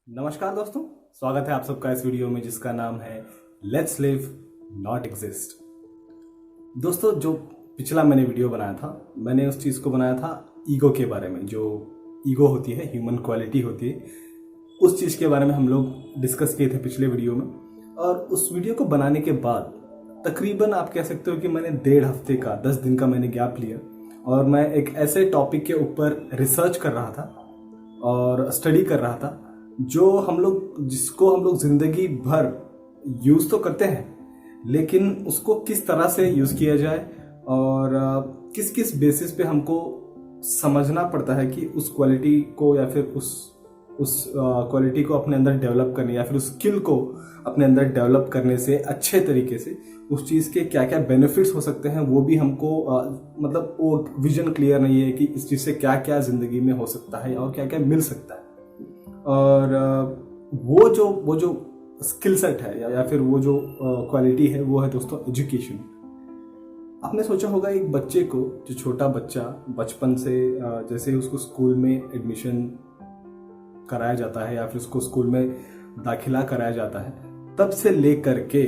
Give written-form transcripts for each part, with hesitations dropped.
नमस्कार दोस्तों, स्वागत है आप सबका इस वीडियो में जिसका नाम है लेट्स लिव नॉट एग्जिस्ट। दोस्तों, जो पिछला मैंने वीडियो बनाया था, मैंने उस चीज़ को बनाया था ईगो के बारे में। जो ईगो होती है, ह्यूमन क्वालिटी होती है, उस चीज़ के बारे में हम लोग डिस्कस किए थे पिछले वीडियो में। और उस वीडियो को बनाने के बाद तकरीबन आप कह सकते हो कि मैंने 1.5 हफ्ते का 10 दिन का मैंने गैप लिया और मैं एक ऐसे टॉपिक के ऊपर रिसर्च कर रहा था और स्टडी कर रहा था जिसको हम लोग जिंदगी भर यूज तो करते हैं, लेकिन उसको किस तरह से यूज किया जाए और किस किस बेसिस पे हमको समझना पड़ता है कि उस क्वालिटी को या फिर उस क्वालिटी को अपने अंदर डेवलप करने या फिर उस स्किल को अपने अंदर डेवलप करने से अच्छे तरीके से उस चीज़ के क्या क्या बेनिफिट्स हो सकते हैं, वो भी हमको मतलब वो विजन क्लियर नहीं है कि इस चीज़ से क्या क्या जिंदगी में हो सकता है और क्या क्या मिल सकता है। और वो जो स्किल सेट है या फिर वो जो क्वालिटी है, वो है दोस्तों एजुकेशन। आपने सोचा होगा एक बच्चे को, जो छोटा बच्चा बचपन से जैसे उसको स्कूल में एडमिशन कराया जाता है या फिर उसको स्कूल में दाखिला कराया जाता है, तब से लेकर के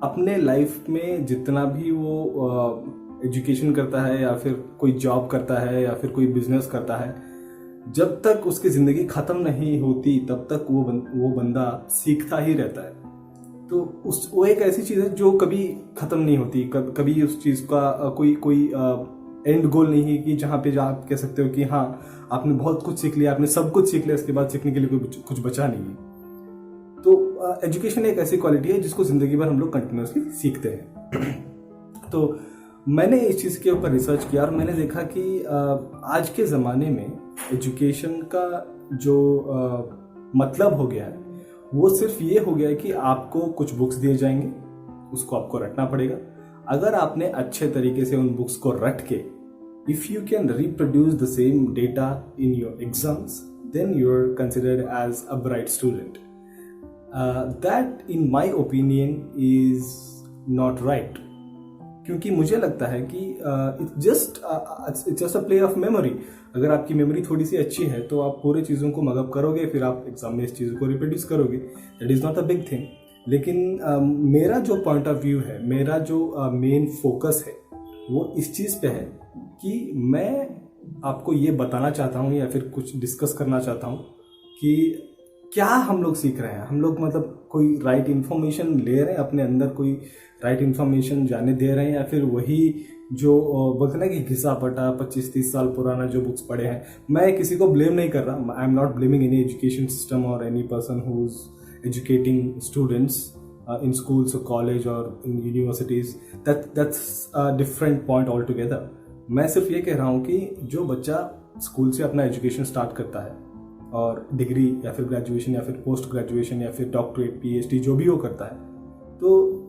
अपने लाइफ में जितना भी वो एजुकेशन करता है या फिर कोई जॉब करता है या फिर कोई बिजनेस करता है, जब तक उसकी जिंदगी खत्म नहीं होती तब तक वो बंदा सीखता ही रहता है। तो वो एक ऐसी चीज है जो कभी खत्म नहीं होती। कभी उस चीज का कोई एंड गोल नहीं है कि जहां पे आप कह सकते हो कि हाँ, आपने बहुत कुछ सीख लिया, आपने सब कुछ सीख लिया, इसके बाद सीखने के लिए कुछ बचा नहीं है। तो एजुकेशन एक ऐसी क्वालिटी है जिसको जिंदगी भर हम लोग कंटिन्यूसली सीखते हैं। तो मैंने इस चीज़ के ऊपर रिसर्च किया और मैंने देखा कि आज के ज़माने में एजुकेशन का जो मतलब हो गया है, वो सिर्फ ये हो गया है कि आपको कुछ बुक्स दिए जाएंगे, उसको आपको रटना पड़ेगा। अगर आपने अच्छे तरीके से उन बुक्स को रट के if you can reproduce the same data in your exams, then you are considered as a bright student. That in my opinion is not right, क्योंकि मुझे लगता है कि it's just a play of memory. अगर आपकी memory थोड़ी सी अच्छी है तो आप पूरे चीज़ों को मगअप करोगे, फिर आप एग्जाम में इस चीज़ को रिप्रोड्यूस करोगे। That is not a big thing. लेकिन मेरा जो पॉइंट ऑफ व्यू है, मेरा जो मेन फोकस है, वो इस चीज़ पे है कि मैं आपको ये बताना चाहता हूँ या फिर कुछ डिस्कस करना चाहता हूँ कि क्या हम लोग सीख रहे हैं। हम लोग मतलब कोई राइट इन्फॉर्मेशन ले रहे हैं, अपने अंदर कोई राइट इन्फॉर्मेशन जाने दे रहे हैं, या फिर वही जो बोलते ना कि घिसा पटा 25-30 साल पुराना जो बुक्स पढ़े हैं। मैं किसी को ब्लेम नहीं कर रहा, I am not blaming any education system और any person who is educating students in schools और कॉलेज और in universities. That's a different point altogether. मैं सिर्फ ये कह रहा हूँ कि जो बच्चा स्कूल से अपना एजुकेशन स्टार्ट करता है और डिग्री या फिर ग्रेजुएशन या फिर पोस्ट ग्रेजुएशन या फिर डॉक्टरेट, पीएचडी, जो भी वो करता है, तो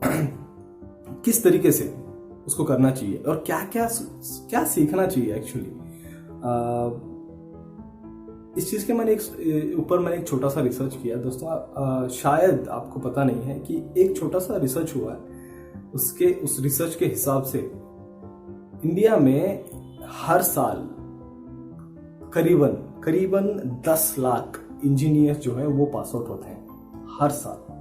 किस तरीके से उसको करना चाहिए और क्या क्या क्या सीखना चाहिए एक्चुअली। इस चीज़ के मैंने एक छोटा सा रिसर्च किया दोस्तों। शायद आपको पता नहीं है कि एक छोटा सा रिसर्च हुआ है। उस रिसर्च के हिसाब से इंडिया में हर साल करीबन 10 लाख इंजीनियर्स जो है वो पास आउट होते हैं हर साल।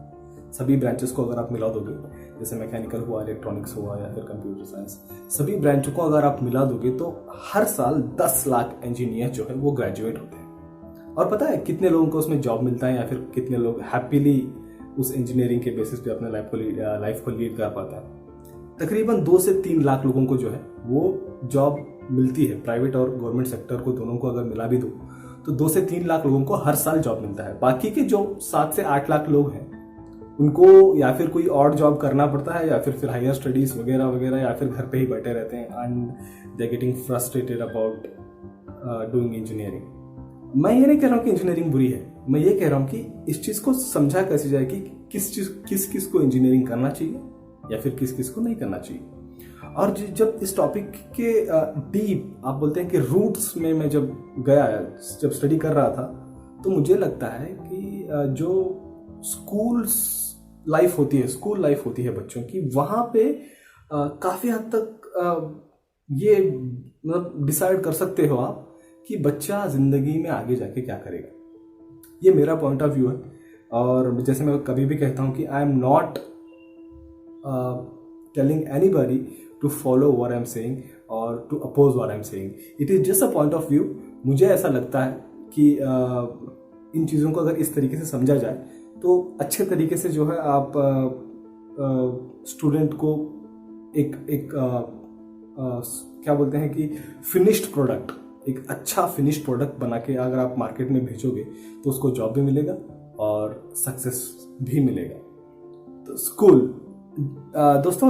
सभी ब्रांचेस को अगर आप मिला दोगे, जैसे मैकेनिकल हुआ, इलेक्ट्रॉनिक्स हुआ या फिर कंप्यूटर साइंस, सभी ब्रांचों को अगर आप मिला दोगे तो हर साल 10 लाख इंजीनियर जो है वो ग्रेजुएट होते हैं। और पता है कितने लोगों को उसमें जॉब मिलता है या फिर कितने लोग हैप्पीली उस इंजीनियरिंग के बेसिस पे अपने लाइफ को लीड कर पाता है। तकरीबन 2 से 3 लाख लोगों को जो है वो जॉब मिलती है। प्राइवेट और गवर्नमेंट सेक्टर को दोनों को अगर मिला भी दो तो 2 से 3 लाख लोगों को हर साल जॉब मिलता है। बाकी के जो 7 से 8 लाख लोग हैं, उनको या फिर कोई और जॉब करना पड़ता है या फिर हायर स्टडीज वगैरह वगैरह, या फिर घर पे ही बैठे रहते हैं and they getting frustrated about doing engineering. मैं ये नहीं कह रहा हूँ कि इंजीनियरिंग बुरी है, मैं ये कह रहा हूँ कि इस चीज़ को समझा कैसे जाए कि किस को इंजीनियरिंग करना चाहिए या फिर किस को नहीं करना चाहिए। और जब इस टॉपिक के डीप आप बोलते हैं कि रूट्स में मैं जब स्टडी कर रहा था, तो मुझे लगता है कि जो स्कूल लाइफ होती है बच्चों की, वहाँ पे काफ़ी हद तक ये मतलब डिसाइड कर सकते हो आप कि बच्चा जिंदगी में आगे जाके क्या करेगा। ये मेरा पॉइंट ऑफ व्यू है। और जैसे मैं कभी भी कहता हूँ कि I am not telling anybody to follow what I am saying और to oppose what I am saying, it is just a point of view. मुझे ऐसा लगता है कि इन चीज़ों को अगर इस तरीके से समझा जाए तो अच्छे तरीके से जो है आप स्टूडेंट को एक क्या बोलते हैं कि फिनिश्ड प्रोडक्ट, एक अच्छा फिनिश्ड प्रोडक्ट बना के अगर आप मार्केट में भेजोगे तो उसको जॉब भी मिलेगा और सक्सेस भी मिलेगा। तो स्कूल दोस्तों,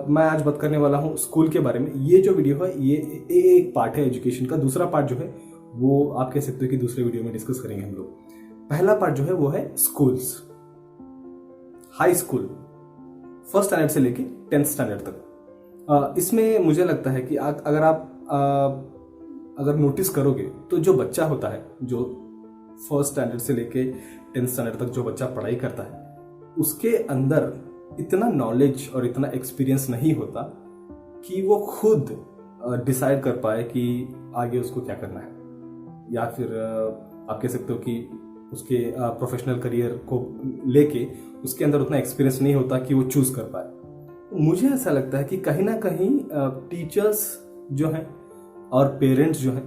मैं आज बात करने वाला हूँ स्कूल के बारे में। ये जो वीडियो है ये एक पार्ट है एजुकेशन का। दूसरा पार्ट जो है वो आप कह सकते हो कि दूसरे वीडियो में डिस्कस करेंगे हम लोग। पहला पार्ट जो है वो है schools, high school, first standard से लेके 10th स्टैंडर्ड तक। इसमें मुझे लगता है कि अगर आप अगर नोटिस करोगे तो जो बच्चा होता है, जो फर्स्ट स्टैंडर्ड से लेके 10th स्टैंडर्ड तक जो बच्चा पढ़ाई करता है, उसके अंदर इतना नॉलेज और इतना एक्सपीरियंस नहीं होता कि वो खुद डिसाइड कर पाए कि आगे उसको क्या करना है, या फिर आप कह सकते हो कि उसके प्रोफेशनल करियर को लेके उसके अंदर उतना एक्सपीरियंस नहीं होता कि वो चूज कर पाए। मुझे ऐसा लगता है कि कहीं ना कहीं टीचर्स जो हैं और पेरेंट्स जो हैं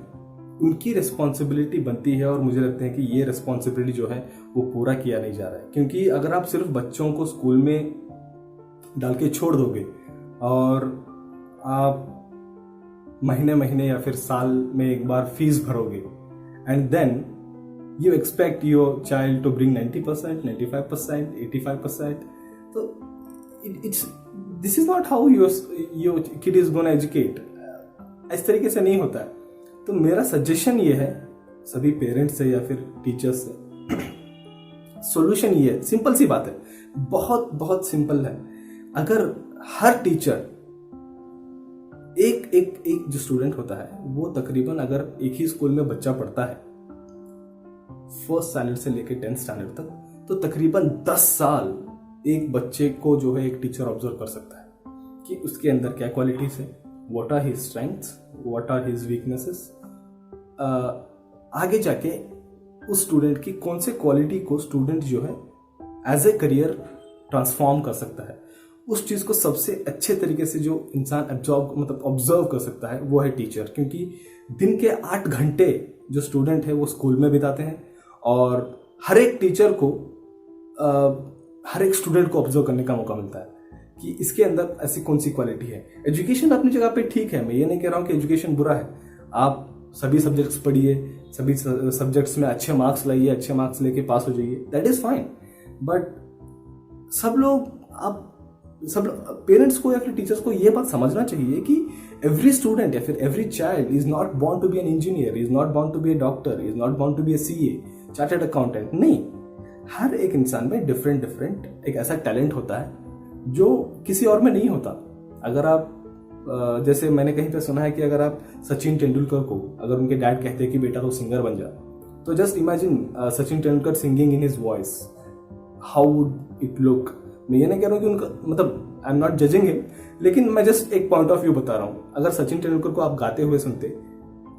उनकी रिस्पॉन्सिबिलिटी बनती है, और मुझे लगता है कि ये रिस्पॉन्सिबिलिटी जो है वो पूरा किया नहीं जा रहा है। क्योंकि अगर आप सिर्फ बच्चों को स्कूल में डाल के छोड़ दोगे और आप महीने महीने या फिर साल में एक बार फीस भरोगे and then you expect your child to bring 90%, 95%, 85%, so this is not how your kid is going to educate. इस तरीके से नहीं होता है। तो मेरा सजेशन ये है सभी पेरेंट्स से या फिर टीचर्स से, सॉल्यूशन ये है, सिंपल सी बात है, बहुत बहुत सिंपल है। अगर हर टीचर एक जो स्टूडेंट होता है वो तकरीबन अगर एक ही स्कूल में बच्चा पढ़ता है फर्स्ट स्टैंडर्ड से लेकर 10th स्टैंडर्ड तक, तो तकरीबन 10 साल एक बच्चे को जो है एक टीचर ऑब्जर्व कर सकता है कि उसके अंदर क्या क्वालिटीज है, what are his strengths, what are his weaknesses. आगे जाके उस स्टूडेंट की कौन से क्वालिटी को स्टूडेंट जो है एज ए करियर ट्रांसफॉर्म कर सकता है, उस चीज को सबसे अच्छे तरीके से जो इंसान ऑब्जर्व कर सकता है वो है टीचर। क्योंकि दिन के 8 घंटे जो स्टूडेंट है वो स्कूल में बिताते हैं, और हर एक टीचर को हर एक स्टूडेंट को ऑब्जर्व करने का मौका मिलता है कि इसके अंदर ऐसी कौन सी क्वालिटी है। एजुकेशन अपनी जगह पे ठीक है, मैं ये नहीं कह रहा हूं कि एजुकेशन बुरा है। आप सभी सब्जेक्ट्स पढ़िए, सभी सब्जेक्ट्स में अच्छे मार्क्स लाइए, अच्छे मार्क्स लेके पास हो जाइए, दैट इज फाइन। बट सब पेरेंट्स को या फिर टीचर्स को ये बात समझना चाहिए कि एवरी स्टूडेंट या फिर every child is not born to be an engineer, is not born to be a doctor, is not born to be a CA, chartered accountant. नहीं, हर एक इंसान में डिफरेंट एक ऐसा टैलेंट होता है जो किसी और में नहीं होता। अगर आप जैसे मैंने कहीं पे सुना है कि अगर आप सचिन तेंदुलकर को अगर उनके डैड कहते हैं कि बेटा तो सिंगर बन जा, तो just imagine Sachin Tendulkar singing in his voice, how would it look. मैं ये नहीं कह रहा हूँ कि उनका आई एम नॉट जजिंग हिम, लेकिन मैं जस्ट एक पॉइंट ऑफ व्यू बता रहा हूँ। अगर सचिन तेंदुलकर को आप गाते हुए सुनते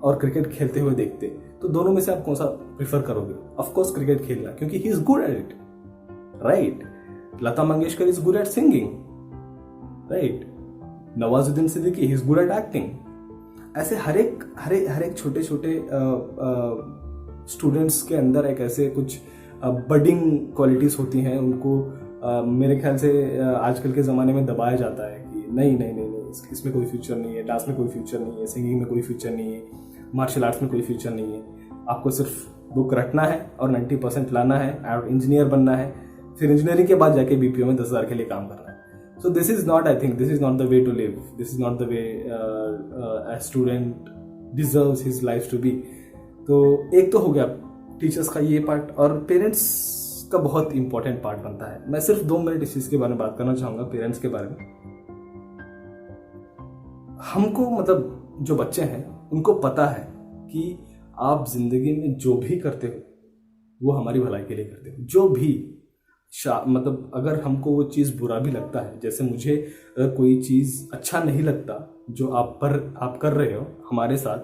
और क्रिकेट खेलते हुए देखते तो दोनों में से आप कौन सा प्रिफर करोगे? ऑफ कोर्स क्रिकेट खेलना, क्योंकि he is good at it, right. Lata Mangeshkar is good at singing, right. Nawazuddin Siddiqui he is good at acting. ऐसे हर एक छोटे स्टूडेंट्स के अंदर एक ऐसे कुछ बडिंग क्वालिटीज होती हैं। उनको मेरे ख्याल से आजकल के ज़माने में दबाया जाता है कि नहीं, इसमें कोई फ्यूचर नहीं है, डांस में कोई फ्यूचर नहीं है, सिंगिंग में कोई फ्यूचर नहीं है, मार्शल आर्ट्स में कोई फ्यूचर नहीं है। आपको सिर्फ बुक रटना है और 90% लाना है और इंजीनियर बनना है, फिर इंजीनियरिंग के बाद जाके बीपीओ में 10,000 के लिए काम करना है। So this is not, I think this is not the way to live, this is not the way a student deserves his life to be. तो एक तो हो गया टीचर्स का ये पार्ट, और पेरेंट्स का बहुत इंपॉर्टेंट पार्ट बनता है। मैं सिर्फ 2 मिनट इस चीज के बारे में बात करना चाहूंगा, पेरेंट्स के बारे में। हमको जो बच्चे हैं उनको पता है कि आप जिंदगी में जो भी करते हो वो हमारी भलाई के लिए करते हो। जो भी अगर हमको वो चीज बुरा भी लगता है, जैसे मुझे अगर कोई चीज अच्छा नहीं लगता जो आप कर रहे हो हमारे साथ,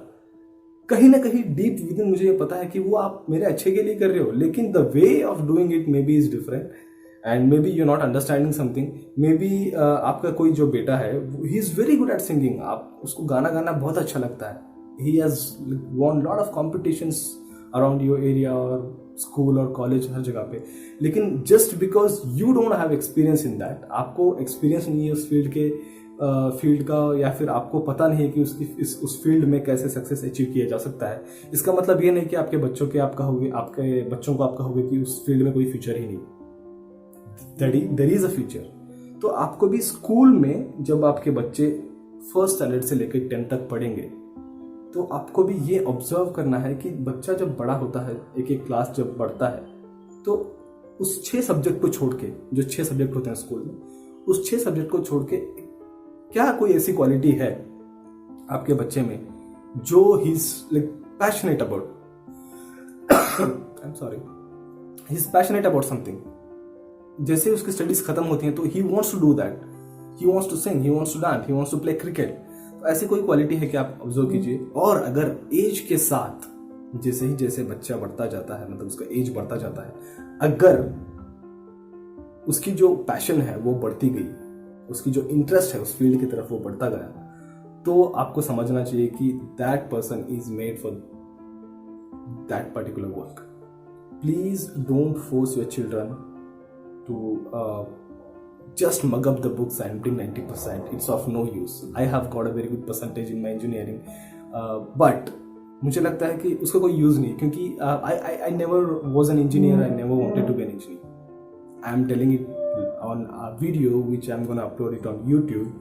कहीं ना कहीं डीप विद इन मुझे ये पता है कि वो आप मेरे अच्छे के लिए कर रहे हो, लेकिन the way of doing it may be is different and may be you not understanding something. May be आपका कोई जो बेटा है he is very good at singing, आप उसको गाना गाना बहुत अच्छा लगता है, he has won lot of competitions around your area और स्कूल और कॉलेज हर जगह पे, लेकिन just because you don't have experience in that, आपको एक्सपीरियंस नहीं है उस फील्ड का या फिर आपको पता नहीं है कि उस फील्ड में कैसे सक्सेस अचीव किया जा सकता है, इसका मतलब ये नहीं कि आपके बच्चों को आप कहोगे कि उस फील्ड में कोई फ्यूचर ही नहीं, देयर इज अ फ्यूचर। तो आपको भी स्कूल में जब आपके बच्चे फर्स्ट स्टैंडर्ड से लेकर 10 तक पढ़ेंगे तो आपको भी ये ऑब्जर्व करना है कि बच्चा जब बड़ा होता है, एक एक क्लास जब बढ़ता है, तो उस 6 सब्जेक्ट को छोड़ के, जो 6 सब्जेक्ट होते हैं स्कूल में, उस 6 सब्जेक्ट को छोड़ के क्या कोई ऐसी क्वालिटी है आपके बच्चे में जो he is like passionate about, I am sorry, he is passionate about something. जैसे उसकी स्टडीज खत्म होती हैं तो he wants to do that, he wants to sing, he wants to dance, he wants to play cricket. तो ऐसी कोई quality है कि आप ऑब्जर्व कीजिए। और अगर एज के साथ जैसे बच्चा बढ़ता जाता है, मतलब उसका एज बढ़ता जाता है, अगर उसकी जो पैशन है वो बढ़ती गई, उसकी जो इंटरेस्ट है उस फील्ड की तरफ वो बढ़ता गया, तो आपको समझना चाहिए कि that person is made for that particular work. Please don't force your children to just mug up the books and bring 90%. It's of no use. I have got a very good percentage in my engineering, but मुझे लगता है कि उसका कोई use नहीं, क्योंकि I never was an engineer. I never wanted to be an engineer. I am telling it on a video which I'm gonna upload it on YouTube.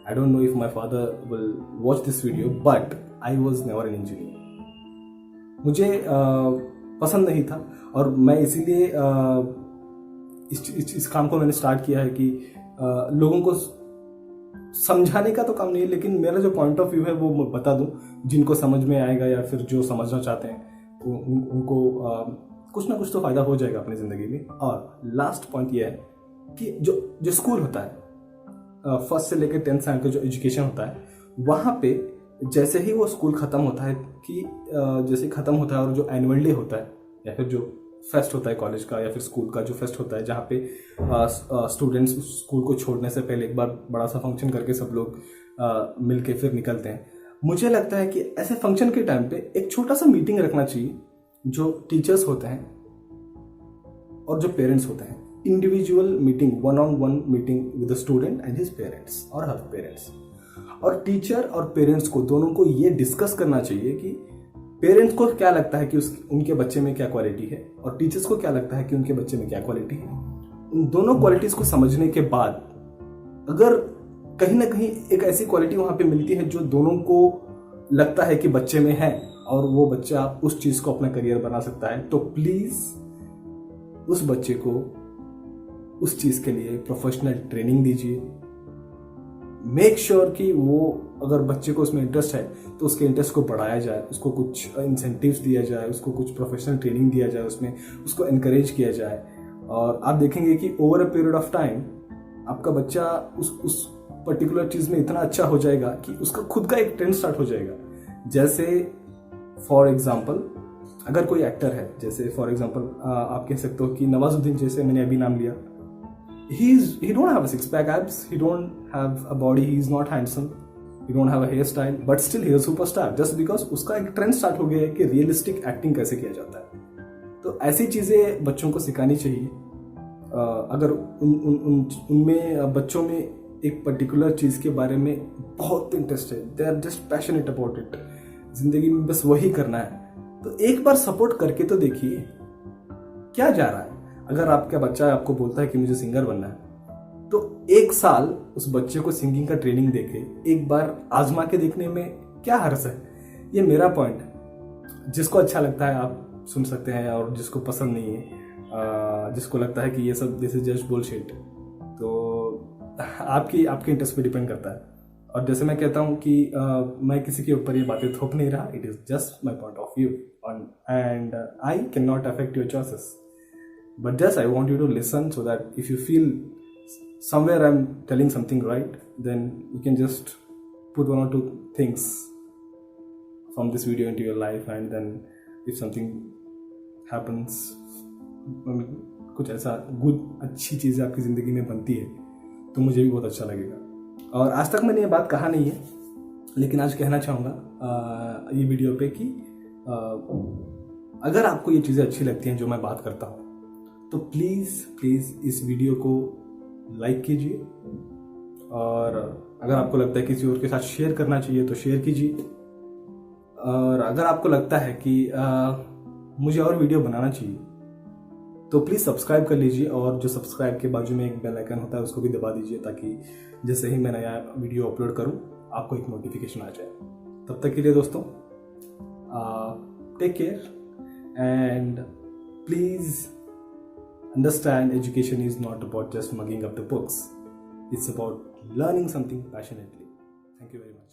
I don't know if my father will watch this video, but I was never an engineer. मुझे पसंद नहीं था और मैं इसीलिए इस काम को मैंने स्टार्ट किया है कि लोगों को समझाने का तो काम नहीं है, लेकिन मेरा जो पॉइंट ऑफ व्यू है वो मैं बता दूं, जिनको समझ में आएगा या फिर जो समझना चाहते हैं उनको कुछ ना कुछ तो फायदा हो जाएगा अपनी जिंदगी में। और लास्ट पॉइंट ये है कि जो स्कूल होता है, फर्स्ट से लेकर 10th स्टैंडर्ड का जो एजुकेशन होता है, वहाँ पे जैसे ही वो स्कूल खत्म होता है जैसे खत्म होता है और जो एनुअल डे होता है या फिर जो फेस्ट होता है कॉलेज का या फिर स्कूल का जो फेस्ट होता है, जहाँ पे स्टूडेंट्स स्कूल को छोड़ने से पहले एक बार बड़ा सा फंक्शन करके सब लोग मिल के फिर निकलते हैं, मुझे लगता है कि ऐसे फंक्शन के टाइम पे एक छोटा सा मीटिंग रखना चाहिए, जो टीचर्स होते हैं और जो पेरेंट्स होते हैं, individual meeting, 1-on-1 meeting with the student and his parents और हर पेरेंट्स। और टीचर और पेरेंट्स को दोनों को ये डिस्कस करना चाहिए कि पेरेंट्स को क्या लगता है कि उनके बच्चे में क्या क्वालिटी है और टीचर्स को क्या लगता है कि उनके बच्चे में क्या क्वालिटी है। उन दोनों क्वालिटीज को समझने के बाद अगर कहीं ना कहीं एक ऐसी क्वालिटी वहां पे मिलती है जो दोनों को लगता है कि बच्चे में है और वो बच्चा उस चीज को अपना करियर बना सकता है, तो प्लीज उस बच्चे को उस चीज के लिए प्रोफेशनल ट्रेनिंग दीजिए। मेक श्योर कि वो, अगर बच्चे को उसमें इंटरेस्ट है तो उसके इंटरेस्ट को बढ़ाया जाए, उसको कुछ इंसेंटिव्स दिया जाए, उसको कुछ प्रोफेशनल ट्रेनिंग दिया जाए, उसमें उसको एनकरेज किया जाए। और आप देखेंगे कि over a period of time आपका बच्चा उस पर्टिकुलर चीज में इतना अच्छा हो जाएगा कि उसका खुद का एक ट्रेंड स्टार्ट हो जाएगा। जैसे फॉर एग्जाम्पल अगर कोई एक्टर है, जैसे फॉर एग्जाम्पल आप कह सकते हो कि नवाजुद्दीन, जैसे मैंने अभी नाम लिया, he don't have a six pack abs, he don't have a body, he is not handsome, he don't have a hairstyle, but still he is a superstar just because उसका एक ट्रेंड स्टार्ट हो गया है कि realistic acting कैसे किया जाता है। तो ऐसी चीजें बच्चों को सिखानी चाहिए। अगर उनमें बच्चों में एक पर्टिकुलर चीज के बारे में बहुत इंटरेस्ट है, they are just passionate about it, जिंदगी में बस वही करना है, तो एक बार सपोर्ट करके तो देखिए क्या जा रहा है। अगर आपका बच्चा आपको बोलता है कि मुझे सिंगर बनना है, तो 1 साल उस बच्चे को सिंगिंग का ट्रेनिंग देके एक बार आजमा के देखने में क्या हर्ज है। ये मेरा पॉइंट है। जिसको अच्छा लगता है आप सुन सकते हैं और जिसको पसंद नहीं है, जिसको लगता है कि ये सब दिस इज जस्ट बुलशिट, तो आपकी इंटरेस्ट पे डिपेंड करता है। और जैसे मैं कहता हूँ कि मैं किसी के ऊपर ये बातें थोप नहीं रहा, it is just my point of view and I can not affect your choices, but just I want you to listen so that if you feel somewhere I'm telling something right, then you can just put 1 or 2 things from this video into your life, and then if something happens, कुछ ऐसा अच्छी चीज़ें आपकी ज़िंदगी में बनती है तो मुझे भी बहुत अच्छा लगेगा। और आज तक मैंने ये बात कहा नहीं है, लेकिन आज कहना चाहूँगा ये वीडियो पे कि अगर आपको ये चीज़ें अच्छी लगती हैं जो मैं बात करता हूँ, तो प्लीज़ इस वीडियो को लाइक कीजिए, और अगर आपको लगता है किसी और के साथ शेयर करना चाहिए तो शेयर कीजिए, और अगर आपको लगता है कि मुझे और वीडियो बनाना चाहिए तो प्लीज़ सब्सक्राइब कर लीजिए, और जो सब्सक्राइब के बाजू में एक बेल आइकन होता है उसको भी दबा दीजिए, ताकि जैसे ही मैं नया वीडियो अपलोड करूं आपको एक नोटिफिकेशन आ जाए। तब तक के लिए दोस्तों, take care, and please understand education is not about just mugging up the books. It's about learning something passionately. Thank you very much.